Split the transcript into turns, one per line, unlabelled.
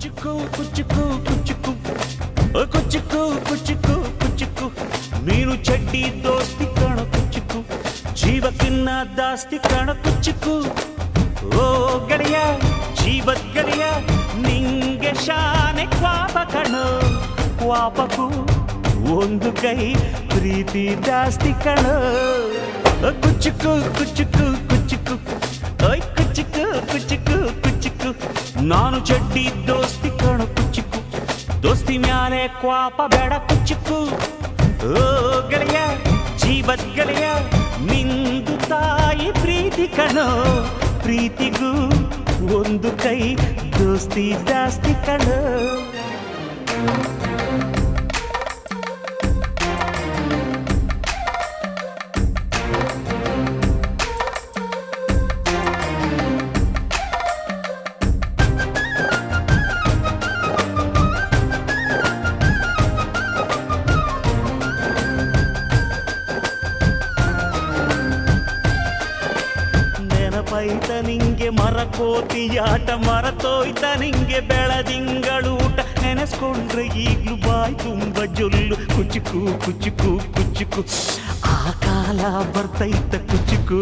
ಕುಚ್ಚುಕು ಕುಚ್ಚುಕು ಕುಚ್ಚುಕು ಕುಚ್ಚುಕು ಕುಚ್ಚುಕು ಕುಚ್ಚುಕು ನೀನು ಚಡ್ಡಿ ದೋಸ್ತಿ ಕಾಣ ಕುಚ್ಚುಕು ಜೀವಕ್ಕಿನ್ನ ದಾಸ್ತಿ ಕಾಣ ಕುಚ್ಚುಕು ಓ ಗೆಳೆಯ ಜೀವದ ಗೆಳೆಯ ನಿಂಗೆ ಶಾನೆ ಕ್ವಾಪ ಕಣೋ ಕ್ವಾಪಕು ಒಂದು ಕೈ ಪ್ರೀತಿ ಜಾಸ್ತಿ ಕಣೋ ಕುಚ್ಚುಕು ಕುಚ್ಚುಕು ಕುಚ್ಚುಕು ಓಯ್ ಕುಚ್ಚುಕು ಕುಚ್ಚುಕು ಕುಚ್ಚುಕು ನಾನು ಚಡ್ಡಿ ದೋಸ್ತಿ ಕಾಣೋ ಕುಚ್ಚುಕು ದೋಸ್ತಿ ಮ್ಯಾಲೆ ಕ್ವಾಪ ಬೇಡ ಕುಚ್ಚುಕು ಓ ಗೆಳೆಯ ಜೀವದ ಗೆಳೆಯ ನಿಂದು ತಾಯಿ ಪ್ರೀತಿ ಕಣೋ ಪ್ರೀತಿಗೂ ಒಂದು ಕೈ ದೋಸ್ತಿ ಜಾಸ್ತಿ ಕಣೋ ನೆನಪೈತ ನಿಂಗೆ ಮರಕೋತಿಯಾಟ ಮರತೋಯ್ತ ನಿಂಗೆ ಬೆಳದಿಂಗಳೂಟ ನೆನೆಸ್ಕೊಂಡ್ರೆ ಈಗ್ಲೂ ಬಾಯ್ ತುಂಬ ಜೊಲ್ಲು ಕುಚ್ಚುಕು ಕುಚ್ಚುಕು ಕುಚ್ಚುಕು ಆ ಕಾಲ ಬರ್ತೈತ ಕುಚ್ಚುಕು